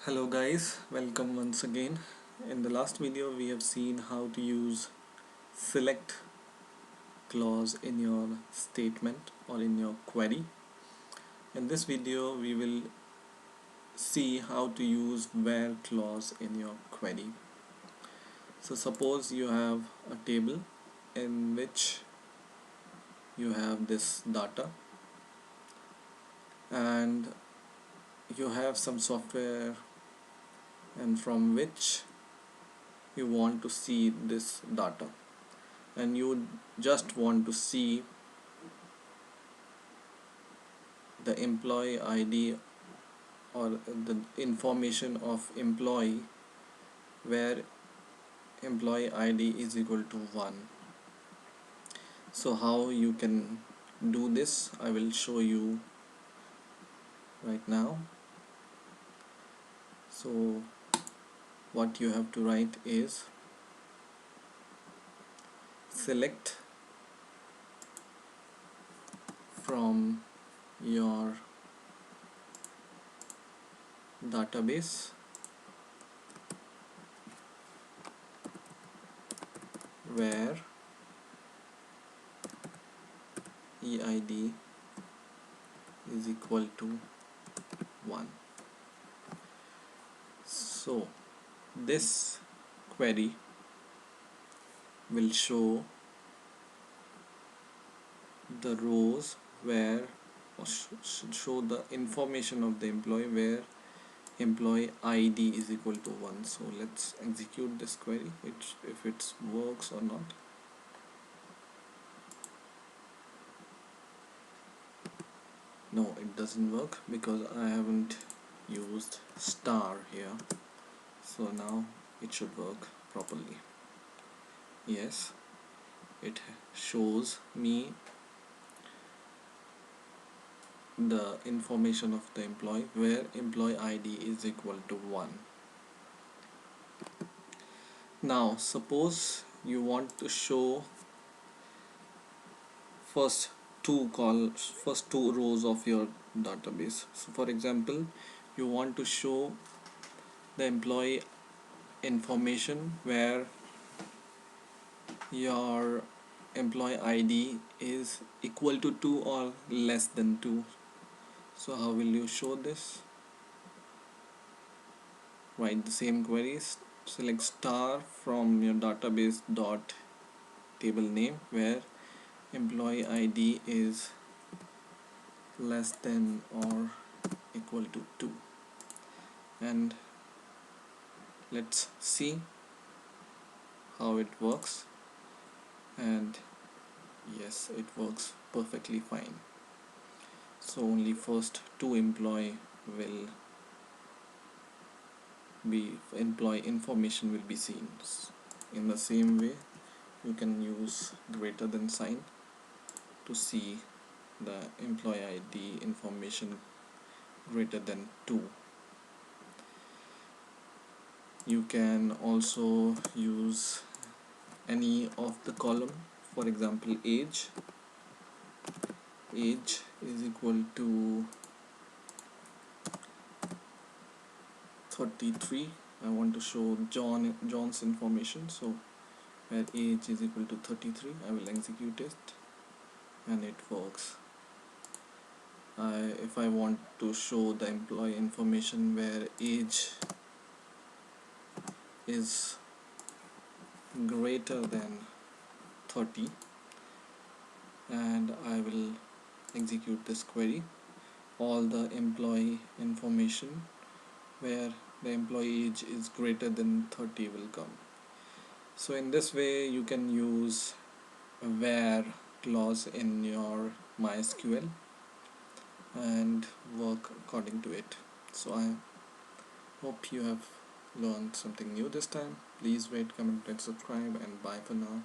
Hello guys, welcome once again. In the last video we have seen how to use select clause in your statement or in your query. In this video we will see how to use where clause in your query. So suppose you have a table in which you have this data and you have some software and from which you want to see this data, and you just want to see the employee ID or the information of employee where employee ID is equal to 1. So how you can do this, I will show you right now. So what you have to write is select from your database where EID is equal to 1. So this query will show the rows where or should show the information of the employee where employee ID is equal to 1. So let's execute this query, if it works or not. No, it doesn't work because I haven't used star here. So now it should work properly. Yes, it shows me the information of the employee where employee ID is equal to 1. Now suppose you want to show first two rows of your database. So for example, you want to show the employee information where your employee ID is equal to 2 or less than 2. So how will you show this? Write the same queries, select star from your database dot table name where employee ID is less than or equal to 2, and let's see how it works. And yes, it works perfectly fine. So only first two employee information will be seen. In the same way, you can use greater than sign to see the employee ID information greater than 2. You can also use any of the column. For example, age is equal to 33. I want to show John's information, so where age is equal to 33, I will execute it and it works. If I want to show the employee information where age is greater than 30, and I will execute this query, all the employee information where the employee age is greater than 30 will come. So in this way you can use a where clause in your MySQL and work according to it. So I hope you have learned something new this time. Please rate, comment and subscribe, and bye for now.